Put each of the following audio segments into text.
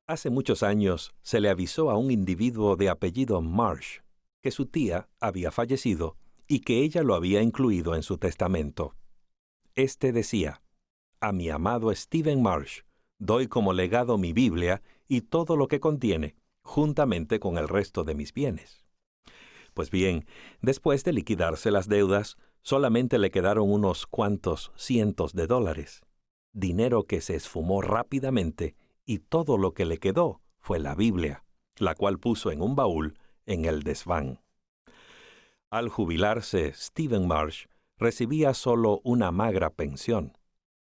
Hace muchos años se le avisó a un individuo de apellido Marsh que su tía había fallecido y que ella lo había incluido en su testamento. Este decía: «A mi amado Stephen Marsh doy como legado mi Biblia y todo lo que contiene, juntamente con el resto de mis bienes». Pues bien, después de liquidarse las deudas, solamente le quedaron unos cuantos cientos de dólares, dinero que se esfumó rápidamente, y todo lo que le quedó fue la Biblia, la cual puso en un baúl en el desván. Al jubilarse, Stephen Marsh recibía solo una magra pensión.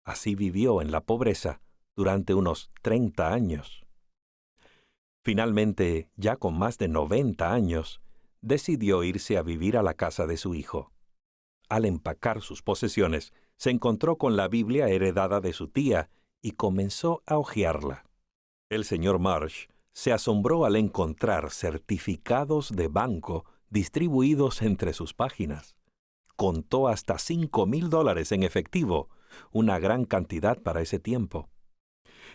Así vivió en la pobreza durante unos 30 años. Finalmente, ya con más de 90 años, decidió irse a vivir a la casa de su hijo. Al empacar sus posesiones, se encontró con la Biblia heredada de su tía y comenzó a hojearla. El señor Marsh se asombró al encontrar certificados de banco distribuidos entre sus páginas. Contó hasta $5,000 en efectivo, una gran cantidad para ese tiempo.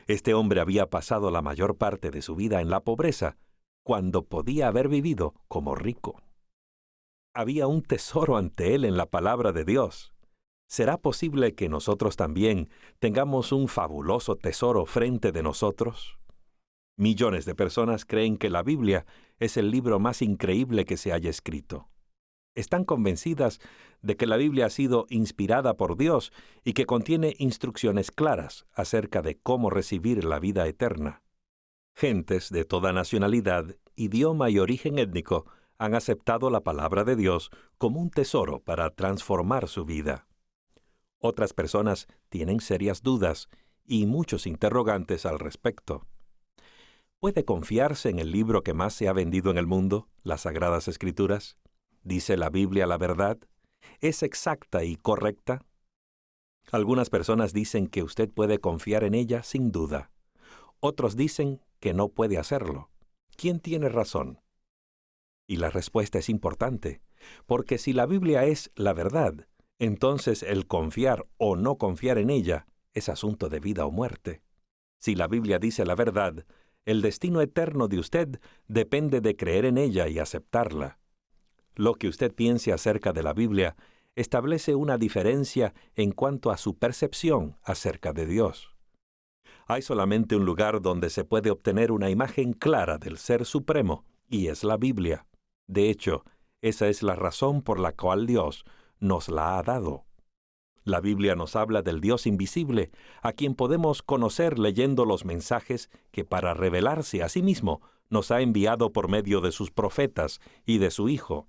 Este hombre había pasado la mayor parte de su vida en la pobreza, cuando podía haber vivido como rico. Había un tesoro ante él en la palabra de Dios. ¿Será posible que nosotros también tengamos un fabuloso tesoro frente de nosotros? Millones de personas creen que la Biblia es el libro más increíble que se haya escrito. Están convencidas de que la Biblia ha sido inspirada por Dios y que contiene instrucciones claras acerca de cómo recibir la vida eterna. Gentes de toda nacionalidad, idioma y origen étnico han aceptado la palabra de Dios como un tesoro para transformar su vida. Otras personas tienen serias dudas y muchos interrogantes al respecto. ¿Puede confiarse en el libro que más se ha vendido en el mundo, las Sagradas Escrituras? ¿Dice la Biblia la verdad? ¿Es exacta y correcta? Algunas personas dicen que usted puede confiar en ella sin duda. Otros dicen que no puede hacerlo. ¿Quién tiene razón? Y la respuesta es importante, porque si la Biblia es la verdad, entonces el confiar o no confiar en ella es asunto de vida o muerte. Si la Biblia dice la verdad, el destino eterno de usted depende de creer en ella y aceptarla. Lo que usted piense acerca de la Biblia establece una diferencia en cuanto a su percepción acerca de Dios. Hay solamente un lugar donde se puede obtener una imagen clara del Ser Supremo, y es la Biblia. De hecho, esa es la razón por la cual Dios nos la ha dado. La Biblia nos habla del Dios invisible, a quien podemos conocer leyendo los mensajes que para revelarse a sí mismo nos ha enviado por medio de sus profetas y de su Hijo.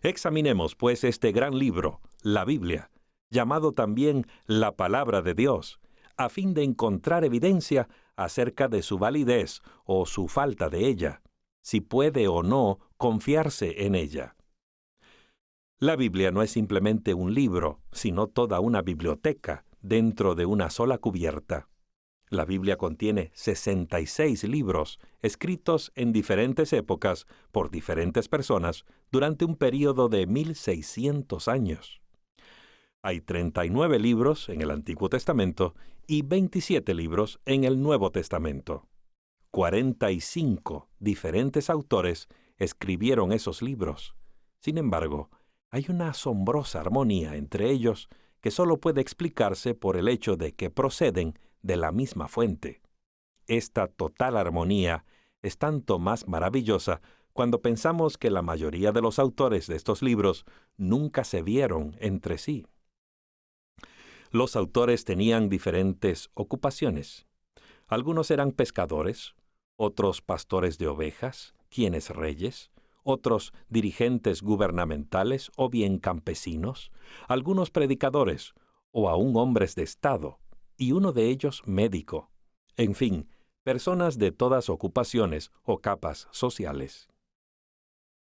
Examinemos, pues, este gran libro, la Biblia, llamado también la Palabra de Dios, a fin de encontrar evidencia acerca de su validez o su falta de ella, si puede o no confiarse en ella. La Biblia no es simplemente un libro, sino toda una biblioteca dentro de una sola cubierta. La Biblia contiene 66 libros escritos en diferentes épocas por diferentes personas durante un período de 1600 años. Hay 39 libros en el Antiguo Testamento y 27 libros en el Nuevo Testamento. 45 diferentes autores escribieron esos libros. Sin embargo, hay una asombrosa armonía entre ellos que solo puede explicarse por el hecho de que proceden de la misma fuente. Esta total armonía es tanto más maravillosa cuando pensamos que la mayoría de los autores de estos libros nunca se vieron entre sí. Los autores tenían diferentes ocupaciones. Algunos eran pescadores, otros pastores de ovejas, quienes reyes, otros dirigentes gubernamentales o bien campesinos, algunos predicadores o aún hombres de Estado, y uno de ellos médico. En fin, personas de todas ocupaciones o capas sociales.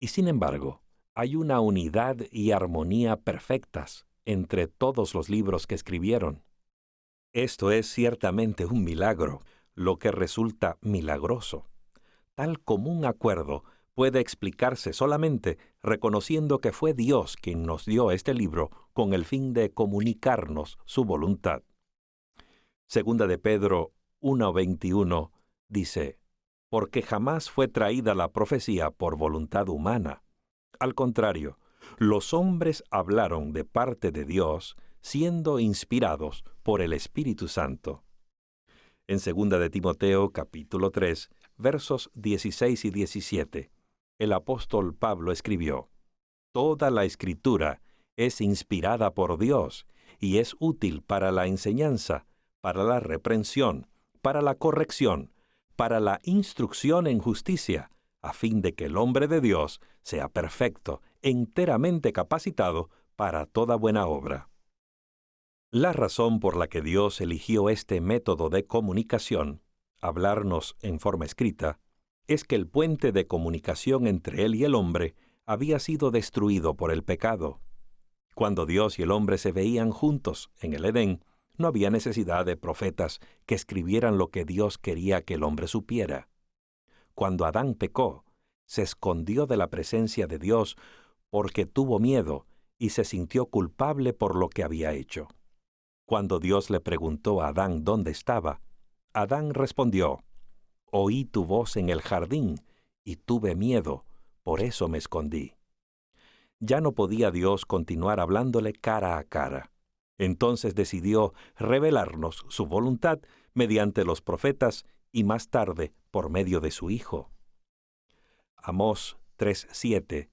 Y sin embargo, hay una unidad y armonía perfectas entre todos los libros que escribieron. Esto es ciertamente un milagro, lo que resulta milagroso. Tal común acuerdo puede explicarse solamente reconociendo que fue Dios quien nos dio este libro con el fin de comunicarnos su voluntad. Segunda de Pedro 1:21 dice, porque jamás fue traída la profecía por voluntad humana. Al contrario, los hombres hablaron de parte de Dios, siendo inspirados por el Espíritu Santo. En 2 de Timoteo, capítulo 3, versos 16 y 17, el apóstol Pablo escribió, Toda la Escritura es inspirada por Dios y es útil para la enseñanza, para la reprensión, para la corrección, para la instrucción en justicia, a fin de que el hombre de Dios sea perfecto, enteramente capacitado para toda buena obra. La razón por la que Dios eligió este método de comunicación, hablarnos en forma escrita, es que el puente de comunicación entre Él y el hombre había sido destruido por el pecado. Cuando Dios y el hombre se veían juntos en el Edén, no había necesidad de profetas que escribieran lo que Dios quería que el hombre supiera. Cuando Adán pecó, se escondió de la presencia de Dios porque tuvo miedo y se sintió culpable por lo que había hecho. Cuando Dios le preguntó a Adán dónde estaba, Adán respondió, «Oí tu voz en el jardín y tuve miedo, por eso me escondí». Ya no podía Dios continuar hablándole cara a cara. Entonces decidió revelarnos su voluntad mediante los profetas y más tarde por medio de su Hijo. Amós 3:7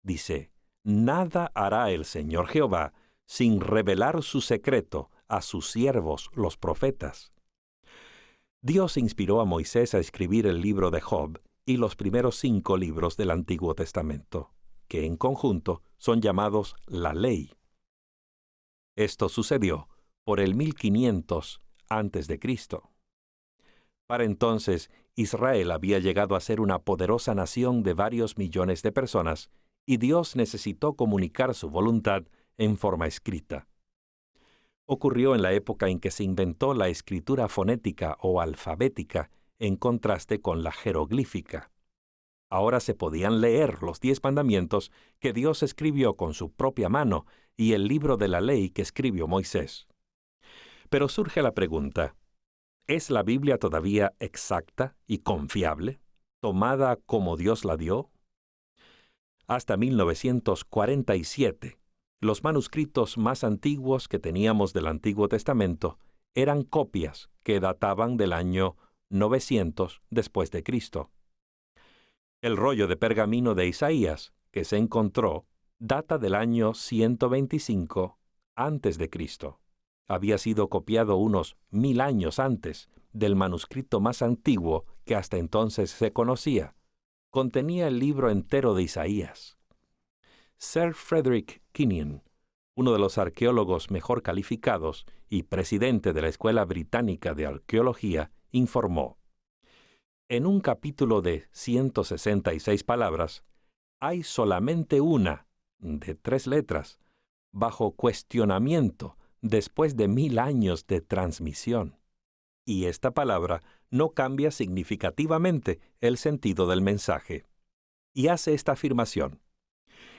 dice, «Nada hará el Señor Jehová sin revelar su secreto a sus siervos los profetas». Dios inspiró a Moisés a escribir el libro de Job y los primeros 5 libros del Antiguo Testamento, que en conjunto son llamados la Ley. Esto sucedió por el 1500 a.C. Para entonces, Israel había llegado a ser una poderosa nación de varios millones de personas, y Dios necesitó comunicar su voluntad en forma escrita. Ocurrió en la época en que se inventó la escritura fonética o alfabética, en contraste con la jeroglífica. Ahora se podían leer los 10 mandamientos que Dios escribió con su propia mano y el libro de la ley que escribió Moisés. Pero surge la pregunta, ¿es la Biblia todavía exacta y confiable, tomada como Dios la dio? Hasta 1947, los manuscritos más antiguos que teníamos del Antiguo Testamento eran copias que databan del año 900 después de Cristo. El rollo de pergamino de Isaías, que se encontró, data del año 125 antes de Cristo. Había sido copiado unos 1000 años antes del manuscrito más antiguo que hasta entonces se conocía. Contenía el libro entero de Isaías. Sir Frederick Kenyon, uno de los arqueólogos mejor calificados y presidente de la Escuela Británica de Arqueología, informó: en un capítulo de 166 palabras, hay solamente una, de 3 letras, bajo cuestionamiento después de 1000 años de transmisión. Y esta palabra no cambia significativamente el sentido del mensaje. Y hace esta afirmación: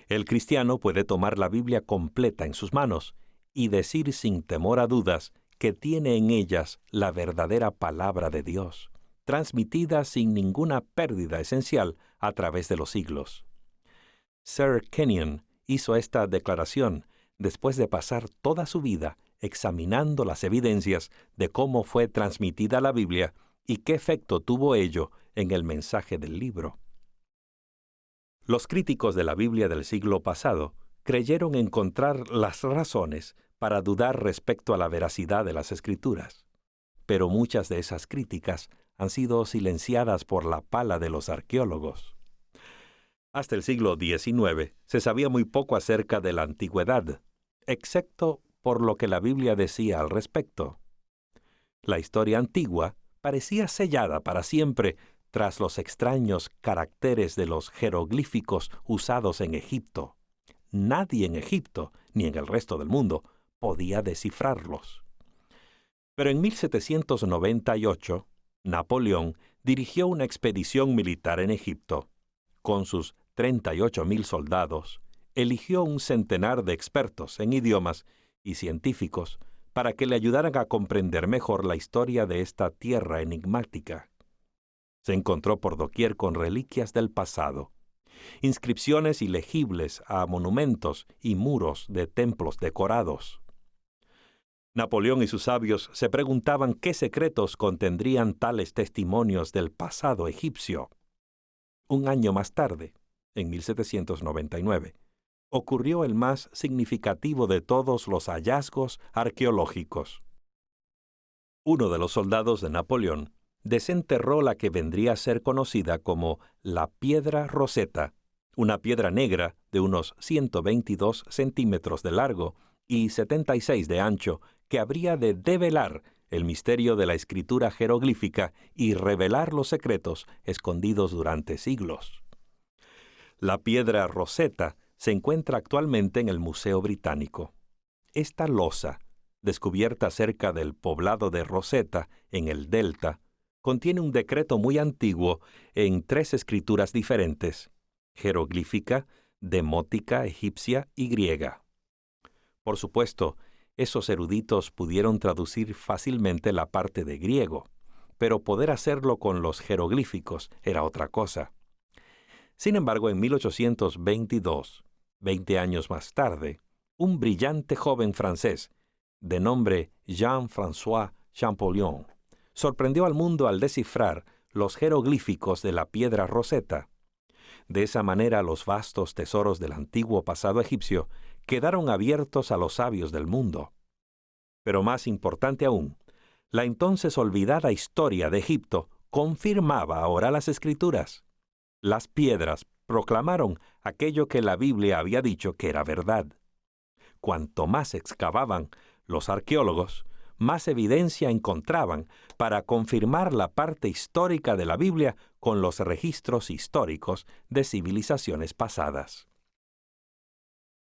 el cristiano puede tomar la Biblia completa en sus manos y decir sin temor a dudas que tiene en ellas la verdadera palabra de Dios, transmitida sin ninguna pérdida esencial a través de los siglos. Sir Kenyon hizo esta declaración después de pasar toda su vida examinando las evidencias de cómo fue transmitida la Biblia y qué efecto tuvo ello en el mensaje del libro. Los críticos de la Biblia del siglo pasado creyeron encontrar las razones para dudar respecto a la veracidad de las Escrituras, pero muchas de esas críticas han sido silenciadas por la pala de los arqueólogos. Hasta el siglo XIX se sabía muy poco acerca de la antigüedad, excepto por lo que la Biblia decía al respecto. La historia antigua parecía sellada para siempre tras los extraños caracteres de los jeroglíficos usados en Egipto. Nadie en Egipto, ni en el resto del mundo, podía descifrarlos. Pero en 1798, Napoleón dirigió una expedición militar en Egipto. Con sus 38,000 soldados, eligió un centenar de expertos en idiomas y científicos para que le ayudaran a comprender mejor la historia de esta tierra enigmática. Se encontró por doquier con reliquias del pasado, inscripciones ilegibles a monumentos y muros de templos decorados. Napoleón y sus sabios se preguntaban qué secretos contendrían tales testimonios del pasado egipcio. Un año más tarde, en 1799, ocurrió el más significativo de todos los hallazgos arqueológicos. Uno de los soldados de Napoleón desenterró la que vendría a ser conocida como la Piedra Roseta, una piedra negra de unos 122 centímetros de largo y 76 de ancho, que habría de develar el misterio de la escritura jeroglífica y revelar los secretos escondidos durante siglos. La Piedra Roseta se encuentra actualmente en el Museo Británico. Esta losa, descubierta cerca del poblado de Rosetta, en el Delta, contiene un decreto muy antiguo en 3 escrituras diferentes: jeroglífica, demótica egipcia y griega. Por supuesto, esos eruditos pudieron traducir fácilmente la parte de griego, pero poder hacerlo con los jeroglíficos era otra cosa. Sin embargo, en 1822, 20 años más tarde, un brillante joven francés, de nombre Jean-François Champollion, sorprendió al mundo al descifrar los jeroglíficos de la Piedra Roseta. De esa manera, los vastos tesoros del antiguo pasado egipcio quedaron abiertos a los sabios del mundo. Pero más importante aún, la entonces olvidada historia de Egipto confirmaba ahora las escrituras. Las piedras proclamaron aquello que la Biblia había dicho que era verdad. Cuanto más excavaban los arqueólogos, más evidencia encontraban para confirmar la parte histórica de la Biblia con los registros históricos de civilizaciones pasadas.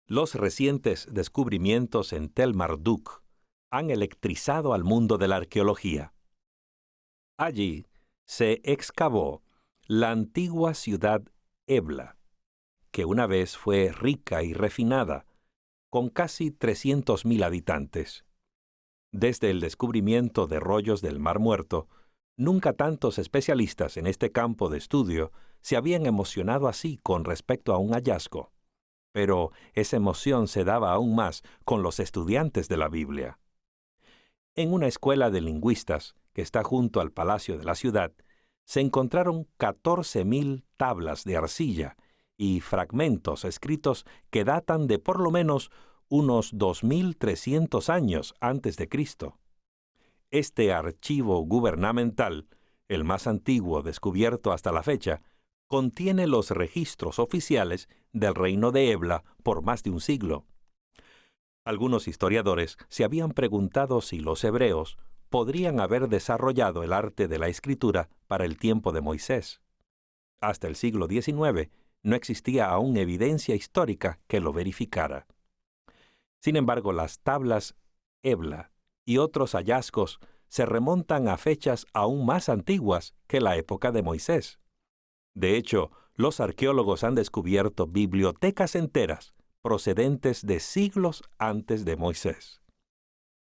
Los recientes descubrimientos en Tel Marduk han electrizado al mundo de la arqueología. Allí se excavó la antigua ciudad Ebla, que una vez fue rica y refinada, con casi 300.000 habitantes. Desde el descubrimiento de rollos del Mar Muerto, nunca tantos especialistas en este campo de estudio se habían emocionado así con respecto a un hallazgo. Pero esa emoción se daba aún más con los estudiantes de la Biblia. En una escuela de lingüistas que está junto al palacio de la ciudad, se encontraron 14.000 tablas de arcilla y fragmentos escritos que datan de por lo menos unos 2.300 años antes de Cristo. Este archivo gubernamental, el más antiguo descubierto hasta la fecha, contiene los registros oficiales del reino de Ebla por más de un siglo. Algunos historiadores se habían preguntado si los hebreos podrían haber desarrollado el arte de la escritura para el tiempo de Moisés. Hasta el siglo XIX no existía aún evidencia histórica que lo verificara. Sin embargo, las tablas Ebla y otros hallazgos se remontan a fechas aún más antiguas que la época de Moisés. De hecho, los arqueólogos han descubierto bibliotecas enteras procedentes de siglos antes de Moisés.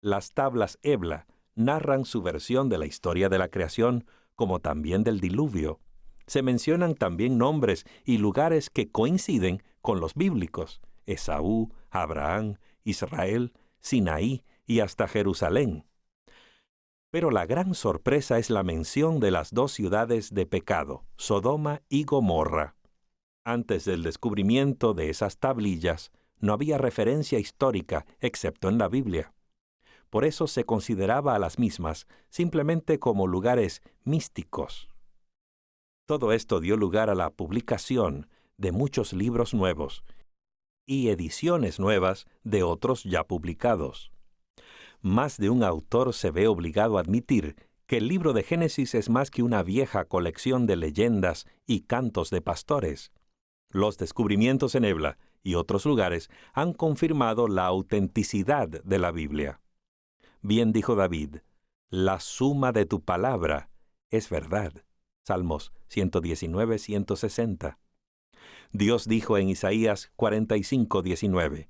Las tablas Ebla narran su versión de la historia de la creación, como también del diluvio. Se mencionan también nombres y lugares que coinciden con los bíblicos: Esaú, Abraham, Israel, Sinaí y hasta Jerusalén. Pero la gran sorpresa es la mención de las 2 ciudades de pecado, Sodoma y Gomorra. Antes del descubrimiento de esas tablillas, no había referencia histórica excepto en la Biblia. Por eso se consideraba a las mismas simplemente como lugares místicos. Todo esto dio lugar a la publicación de muchos libros nuevos y ediciones nuevas de otros ya publicados. Más de un autor se ve obligado a admitir que el libro de Génesis es más que una vieja colección de leyendas y cantos de pastores. Los descubrimientos en Ebla y otros lugares han confirmado la autenticidad de la Biblia. Bien dijo David: la suma de tu palabra es verdad. Salmos 119, 160. Dios dijo en Isaías 45, 19: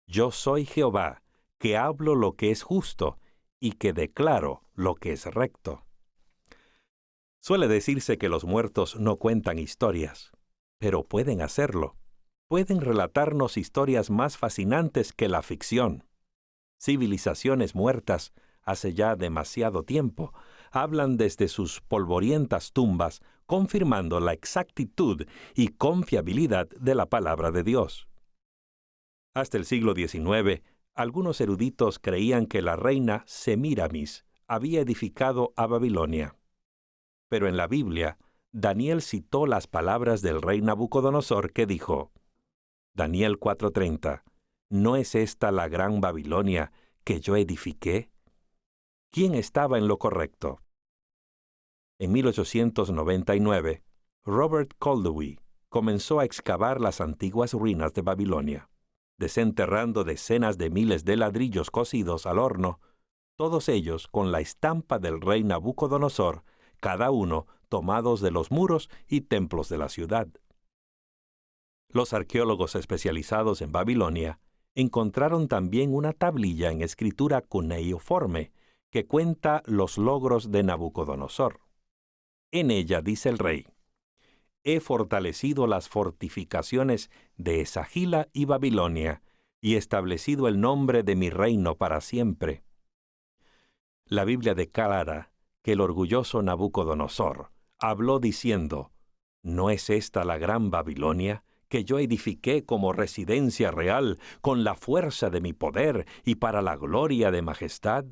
yo soy Jehová, que hablo lo que es justo y que declaro lo que es recto. Suele decirse que los muertos no cuentan historias, pero pueden hacerlo. Pueden relatarnos historias más fascinantes que la ficción. Civilizaciones muertas, hace ya demasiado tiempo, hablan desde sus polvorientas tumbas, confirmando la exactitud y confiabilidad de la palabra de Dios. Hasta el siglo XIX, algunos eruditos creían que la reina Semíramis había edificado a Babilonia. Pero en la Biblia, Daniel citó las palabras del rey Nabucodonosor que dijo, Daniel 4:30, ¿no es esta la gran Babilonia que yo edifiqué? ¿Quién estaba en lo correcto? En 1899, Robert Coldewy comenzó a excavar las antiguas ruinas de Babilonia, desenterrando decenas de miles de ladrillos cocidos al horno, todos ellos con la estampa del rey Nabucodonosor, cada uno tomados de los muros y templos de la ciudad. Los arqueólogos especializados en Babilonia encontraron también una tablilla en escritura cuneiforme que cuenta los logros de Nabucodonosor. En ella dice el rey, «He fortalecido las fortificaciones de Esagila y Babilonia, y establecido el nombre de mi reino para siempre». La Biblia declara que el orgulloso Nabucodonosor habló diciendo, «¿No es esta la gran Babilonia que yo edifiqué como residencia real con la fuerza de mi poder y para la gloria de majestad?»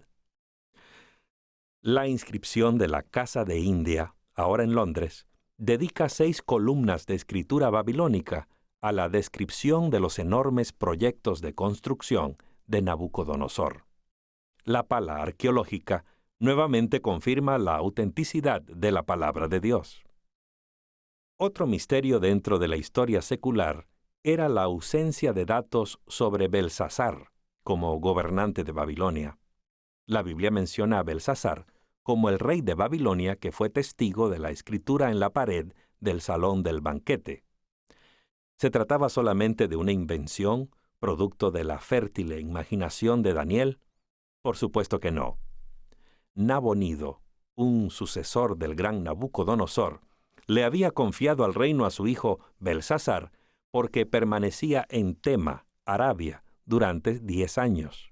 La inscripción de la Casa de India, ahora en Londres, dedica 6 columnas de escritura babilónica a la descripción de los enormes proyectos de construcción de Nabucodonosor. La pala arqueológica nuevamente confirma la autenticidad de la palabra de Dios. Otro misterio dentro de la historia secular era la ausencia de datos sobre Belsasar como gobernante de Babilonia. La Biblia menciona a Belsasar como el rey de Babilonia que fue testigo de la escritura en la pared del salón del banquete. ¿Se trataba solamente de una invención, producto de la fértil imaginación de Daniel? Por supuesto que no. Nabonido, un sucesor del gran Nabucodonosor, le había confiado al reino a su hijo Belsasar porque permanecía en Tema, Arabia, durante 10 años.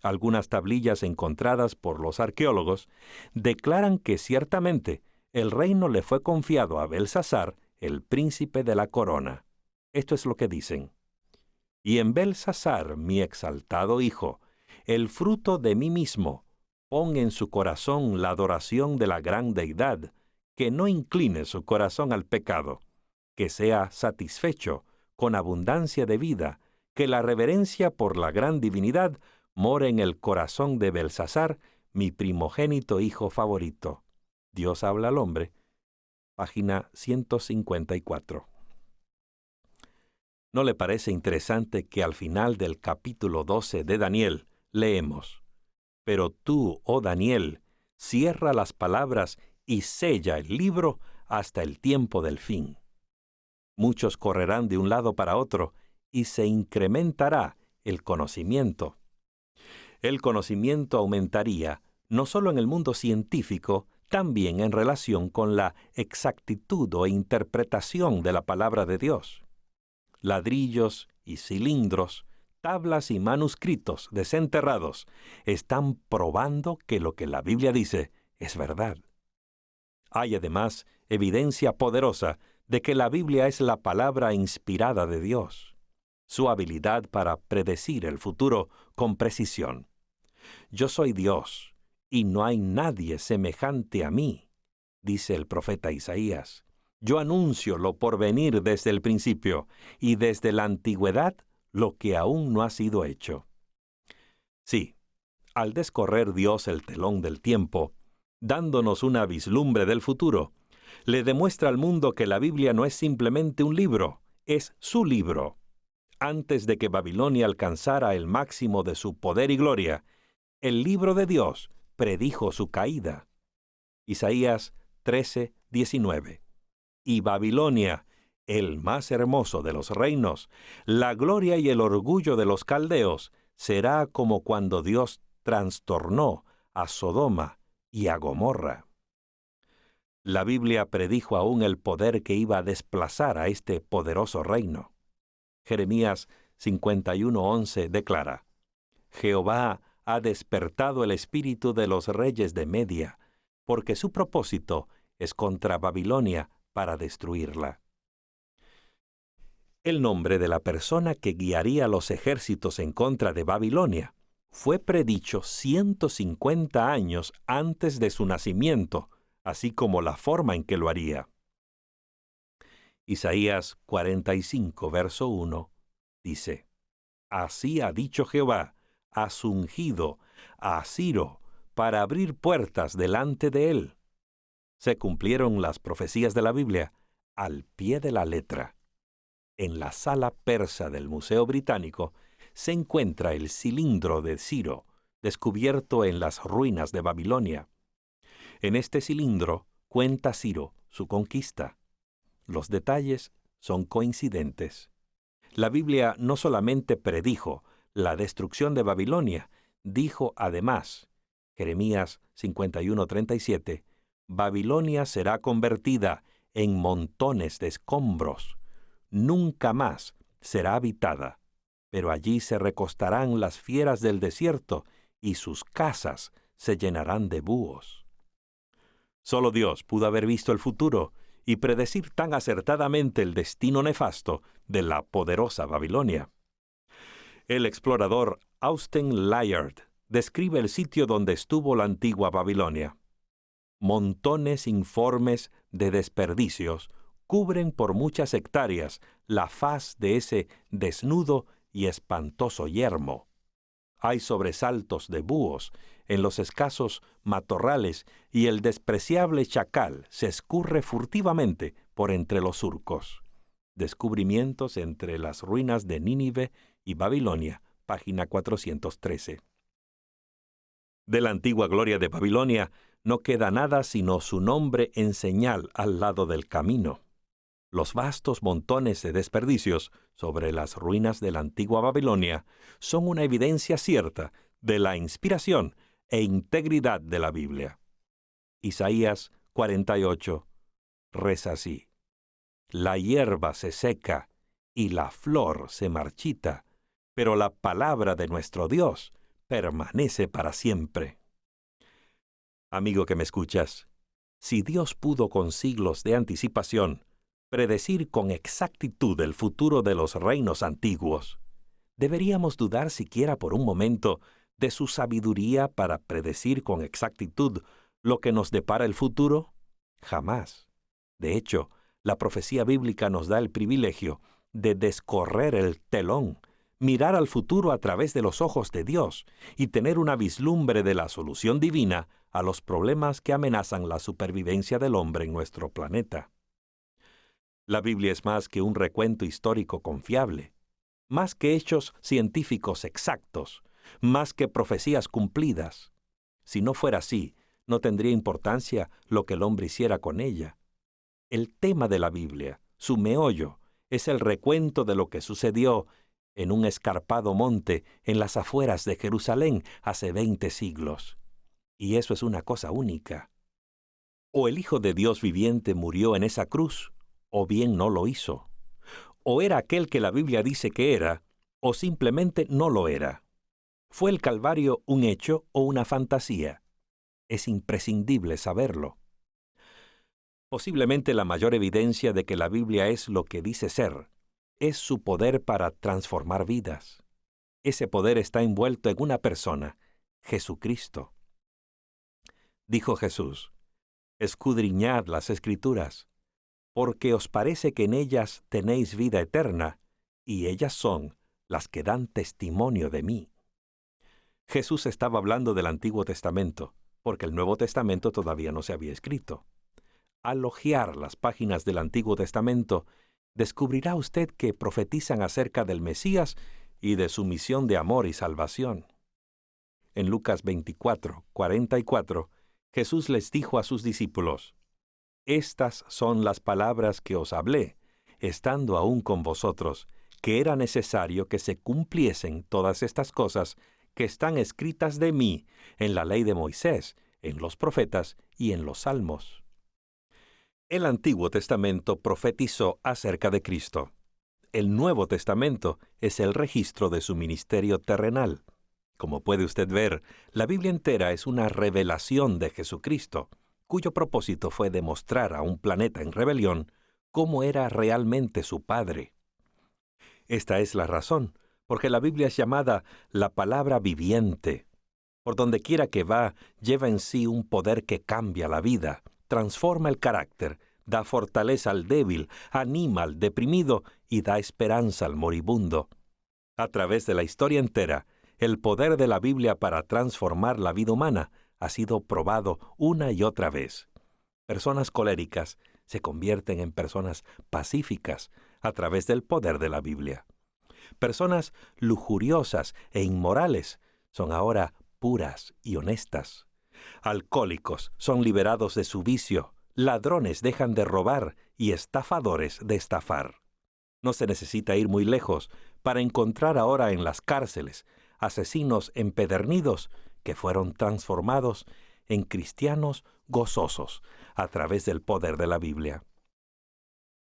Algunas tablillas encontradas por los arqueólogos declaran que ciertamente el reino le fue confiado a Belsasar, el príncipe de la corona. Esto es lo que dicen. «Y en Belsasar, mi exaltado hijo, el fruto de mí mismo, pon en su corazón la adoración de la gran deidad, que no incline su corazón al pecado, que sea satisfecho con abundancia de vida, que la reverencia por la gran divinidad more en el corazón de Belsasar, mi primogénito hijo favorito». Dios habla al hombre, página 154. ¿No le parece interesante que al final del capítulo 12 de Daniel leemos, «Pero tú, oh Daniel, cierra las palabras y sella el libro hasta el tiempo del fin»? Muchos correrán de un lado para otro y se incrementará el conocimiento. El conocimiento aumentaría no solo en el mundo científico, también en relación con la exactitud o interpretación de la palabra de Dios. Ladrillos y cilindros, tablas y manuscritos desenterrados están probando que lo que la Biblia dice es verdad. Hay además evidencia poderosa de que la Biblia es la palabra inspirada de Dios. Su habilidad para predecir el futuro con precisión. «Yo soy Dios, y no hay nadie semejante a mí», dice el profeta Isaías. «Yo anuncio lo por venir desde el principio, y desde la antigüedad lo que aún no ha sido hecho». Sí, al descorrer Dios el telón del tiempo, dándonos una vislumbre del futuro, le demuestra al mundo que la Biblia no es simplemente un libro, es su libro. Antes de que Babilonia alcanzara el máximo de su poder y gloria, el libro de Dios predijo su caída. Isaías 13:19. «Y Babilonia, el más hermoso de los reinos, la gloria y el orgullo de los caldeos, será como cuando Dios trastornó a Sodoma y a Gomorra». La Biblia predijo aún el poder que iba a desplazar a este poderoso reino. Jeremías 51:11 declara: Jehová ha despertado el espíritu de los reyes de Media, porque su propósito es contra Babilonia para destruirla. El nombre de la persona que guiaría los ejércitos en contra de Babilonia fue predicho 150 años antes de su nacimiento, así como la forma en que lo haría. Isaías 45, verso 1, dice: Así ha dicho Jehová, has ungido a Ciro para abrir puertas delante de él. Se cumplieron las profecías de la Biblia al pie de la letra. En la sala persa del Museo Británico se encuentra el cilindro de Ciro, descubierto en las ruinas de Babilonia. En este cilindro cuenta Ciro su conquista. Los detalles son coincidentes. La Biblia no solamente predijo la destrucción de Babilonia, dijo además, Jeremías 51:37, Babilonia será convertida en montones de escombros. Nunca más será habitada, pero allí se recostarán las fieras del desierto y sus casas se llenarán de búhos. Solo Dios pudo haber visto el futuro y predecir tan acertadamente el destino nefasto de la poderosa Babilonia. El explorador Austen Layard describe el sitio donde estuvo la antigua Babilonia. Montones informes de desperdicios cubren por muchas hectáreas la faz de ese desnudo y espantoso yermo. Hay sobresaltos de búhos en los escasos matorrales y el despreciable chacal se escurre furtivamente por entre los surcos. Descubrimientos entre las ruinas de Nínive y Babilonia, página 413. De la antigua gloria de Babilonia no queda nada sino su nombre en señal al lado del camino. Los vastos montones de desperdicios sobre las ruinas de la antigua Babilonia son una evidencia cierta de la inspiración e integridad de la Biblia. Isaías 48 reza así: La hierba se seca y la flor se marchita, pero la palabra de nuestro Dios permanece para siempre. Amigo que me escuchas, si Dios pudo con siglos de anticipación predecir con exactitud el futuro de los reinos antiguos, ¿deberíamos dudar siquiera por un momento de su sabiduría para predecir con exactitud lo que nos depara el futuro? Jamás. De hecho, la profecía bíblica nos da el privilegio de descorrer el telón, mirar al futuro a través de los ojos de Dios y tener una vislumbre de la solución divina a los problemas que amenazan la supervivencia del hombre en nuestro planeta. La Biblia es más que un recuento histórico confiable, más que hechos científicos exactos, más que profecías cumplidas. Si no fuera así, no tendría importancia lo que el hombre hiciera con ella. El tema de la Biblia, su meollo, es el recuento de lo que sucedió en un escarpado monte en las afueras de Jerusalén hace 20 siglos. Y eso es una cosa única. O el Hijo de Dios viviente murió en esa cruz, o bien no lo hizo. O era aquel que la Biblia dice que era, o simplemente no lo era. ¿Fue el Calvario un hecho o una fantasía? Es imprescindible saberlo. Posiblemente la mayor evidencia de que la Biblia es lo que dice ser, es su poder para transformar vidas. Ese poder está envuelto en una persona, Jesucristo. Dijo Jesús: Escudriñad las Escrituras, porque os parece que en ellas tenéis vida eterna, y ellas son las que dan testimonio de mí. Jesús estaba hablando del Antiguo Testamento, porque el Nuevo Testamento todavía no se había escrito. Al hojear las páginas del Antiguo Testamento, descubrirá usted que profetizan acerca del Mesías y de su misión de amor y salvación. En Lucas 24:44, Jesús les dijo a sus discípulos: Estas son las palabras que os hablé, estando aún con vosotros, que era necesario que se cumpliesen todas estas cosas que están escritas de mí en la ley de Moisés, en los profetas y en los salmos. El Antiguo Testamento profetizó acerca de Cristo. El Nuevo Testamento es el registro de su ministerio terrenal. Como puede usted ver, la Biblia entera es una revelación de Jesucristo, cuyo propósito fue demostrar a un planeta en rebelión cómo era realmente su Padre. Esta es la razón, porque la Biblia es llamada la palabra viviente. Por donde quiera que va, lleva en sí un poder que cambia la vida, transforma el carácter, da fortaleza al débil, anima al deprimido y da esperanza al moribundo. A través de la historia entera, el poder de la Biblia para transformar la vida humana ha sido probado una y otra vez. Personas coléricas se convierten en personas pacíficas a través del poder de la Biblia. Personas lujuriosas e inmorales son ahora puras y honestas. Alcohólicos son liberados de su vicio, ladrones dejan de robar y estafadores de estafar. No se necesita ir muy lejos para encontrar ahora en las cárceles asesinos empedernidos que fueron transformados en cristianos gozosos a través del poder de la Biblia.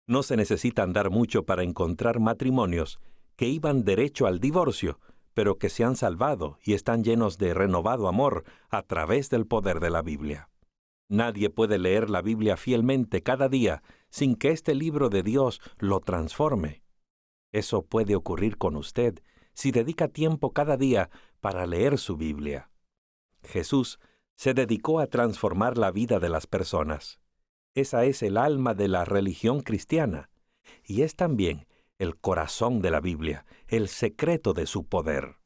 No se necesita andar mucho para encontrar matrimonios que iban derecho al divorcio, pero que se han salvado y están llenos de renovado amor a través del poder de la Biblia. Nadie puede leer la Biblia fielmente cada día sin que este libro de Dios lo transforme. Eso puede ocurrir con usted si dedica tiempo cada día para leer su Biblia. Jesús se dedicó a transformar la vida de las personas. Esa es el alma de la religión cristiana y es también el corazón de la Biblia, el secreto de su poder.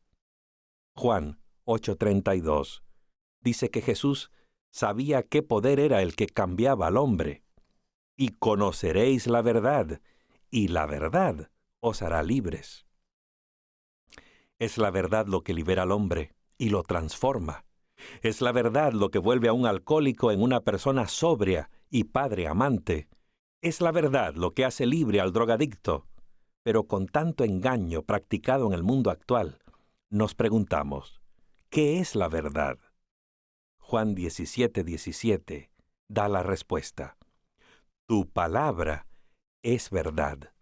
Juan 8:32 dice que Jesús sabía qué poder era el que cambiaba al hombre. Y conoceréis la verdad, y la verdad os hará libres. Es la verdad lo que libera al hombre y lo transforma. Es la verdad lo que vuelve a un alcohólico en una persona sobria y padre amante. Es la verdad lo que hace libre al drogadicto. Pero con tanto engaño practicado en el mundo actual, nos preguntamos, ¿qué es la verdad? Juan 17:17 da la respuesta. Tu palabra es verdad.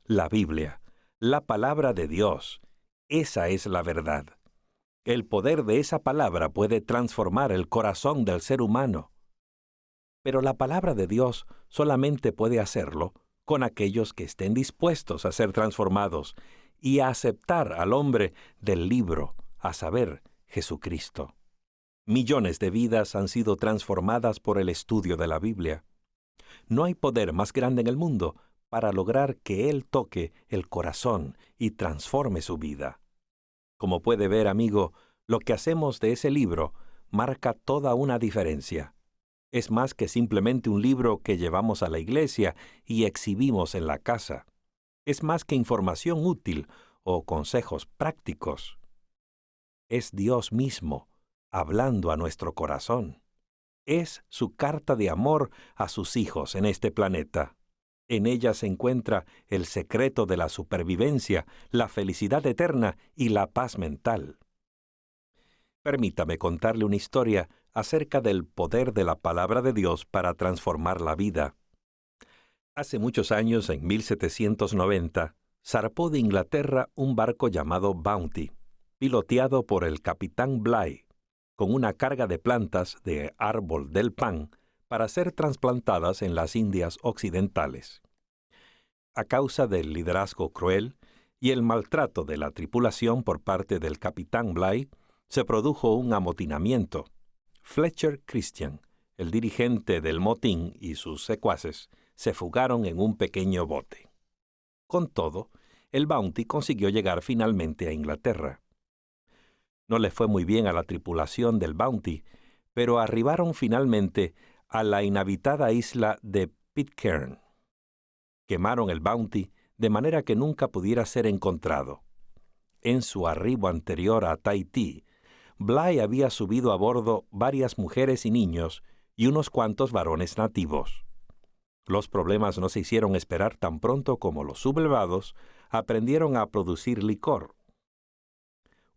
La Biblia, la palabra de Dios, esa es la verdad. El poder de esa palabra puede transformar el corazón del ser humano. Pero la palabra de Dios solamente puede hacerlo con aquellos que estén dispuestos a ser transformados y a aceptar al hombre del libro, a saber, Jesucristo. Millones de vidas han sido transformadas por el estudio de la Biblia. No hay poder más grande en el mundo para lograr que Él toque el corazón y transforme su vida. Como puede ver, amigo, lo que hacemos de ese libro marca toda una diferencia. Es más que simplemente un libro que llevamos a la iglesia y exhibimos en la casa. Es más que información útil o consejos prácticos. Es Dios mismo hablando a nuestro corazón. Es su carta de amor a sus hijos en este planeta. En ella se encuentra el secreto de la supervivencia, la felicidad eterna y la paz mental. Permítame contarle una historia acerca del poder de la palabra de Dios para transformar la vida. Hace muchos años, en 1790, zarpó de Inglaterra un barco llamado Bounty, piloteado por el capitán Bligh, con una carga de plantas de árbol del pan para ser trasplantadas en las Indias Occidentales. A causa del liderazgo cruel y el maltrato de la tripulación por parte del capitán Bligh, se produjo un amotinamiento. Fletcher Christian, el dirigente del motín, y sus secuaces se fugaron en un pequeño bote. Con todo, el Bounty consiguió llegar finalmente a Inglaterra. No le fue muy bien a la tripulación del Bounty, pero arribaron finalmente a la inhabitada isla de Pitcairn. Quemaron el Bounty de manera que nunca pudiera ser encontrado. En su arribo anterior a Tahití, Bligh había subido a bordo varias mujeres y niños y unos cuantos varones nativos. Los problemas no se hicieron esperar tan pronto como los sublevados aprendieron a producir licor.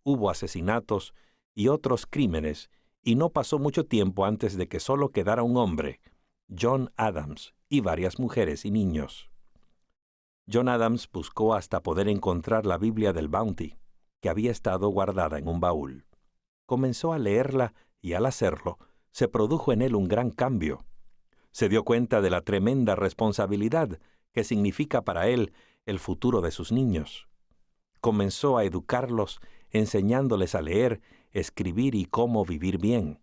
Hubo asesinatos y otros crímenes, y no pasó mucho tiempo antes de que solo quedara un hombre, John Adams, y varias mujeres y niños. John Adams buscó hasta poder encontrar la Biblia del Bounty, que había estado guardada en un baúl. Comenzó a leerla y al hacerlo, se produjo en él un gran cambio. Se dio cuenta de la tremenda responsabilidad que significa para él el futuro de sus niños. Comenzó a educarlos, enseñándoles a leer, escribir y cómo vivir bien.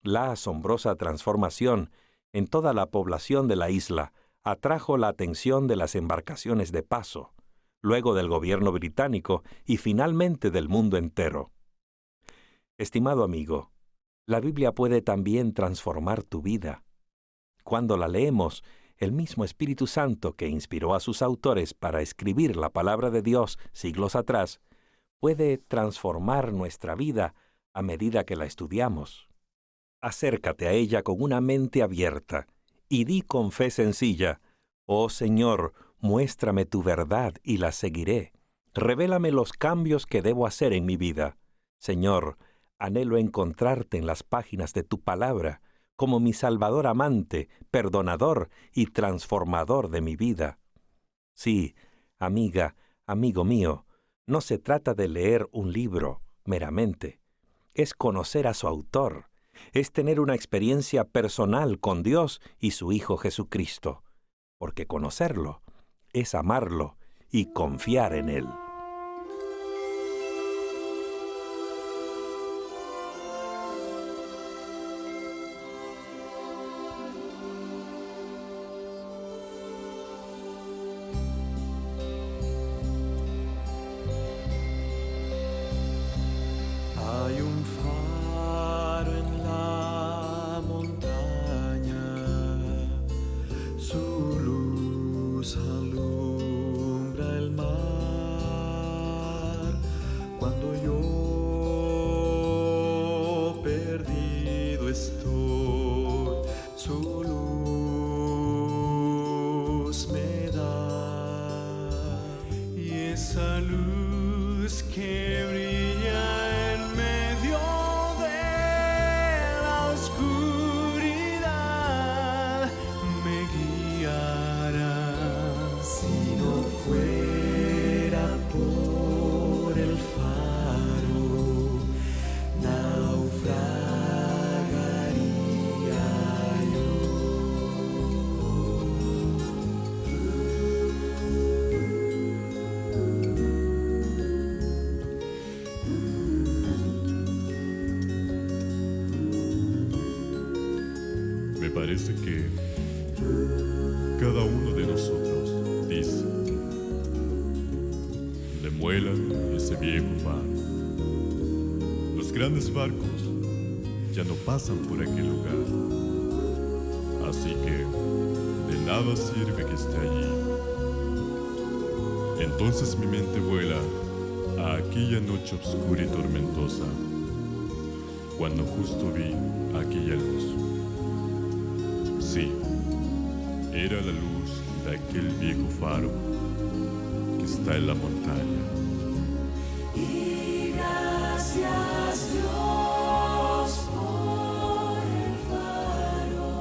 La asombrosa transformación en toda la población de la isla atrajo la atención de las embarcaciones de paso, luego del gobierno británico y finalmente del mundo entero. Estimado amigo, la Biblia puede también transformar tu vida. Cuando la leemos, el mismo Espíritu Santo que inspiró a sus autores para escribir la palabra de Dios siglos atrás, puede transformar nuestra vida a medida que la estudiamos. Acércate a ella con una mente abierta y di con fe sencilla: «Oh Señor, muéstrame tu verdad y la seguiré. Revélame los cambios que debo hacer en mi vida. Señor, anhelo encontrarte en las páginas de tu palabra como mi Salvador amante, perdonador y transformador de mi vida». Sí, amiga, amigo mío, no se trata de leer un libro meramente. Es conocer a su autor. Es tener una experiencia personal con Dios y su Hijo Jesucristo. Porque conocerlo es amarlo y confiar en Él. Hay un faro en la montaña, su luz alumbra el mar. Cuando yo perdido estoy, su luz me da, y esa luz que brilla en medio de la oscuridad me guiará. Si no fuera por el faro, naufragaría yo. Me parece que cada uno de nosotros dice: demuelan ese viejo faro. Los grandes barcos ya no pasan por aquel lugar, así que de nada sirve que esté allí. Entonces mi mente vuela a aquella noche oscura y tormentosa, cuando justo vi aquella luz. Sí, era la luz de aquel viejo faro que está en la montaña. Y gracias Dios por el faro.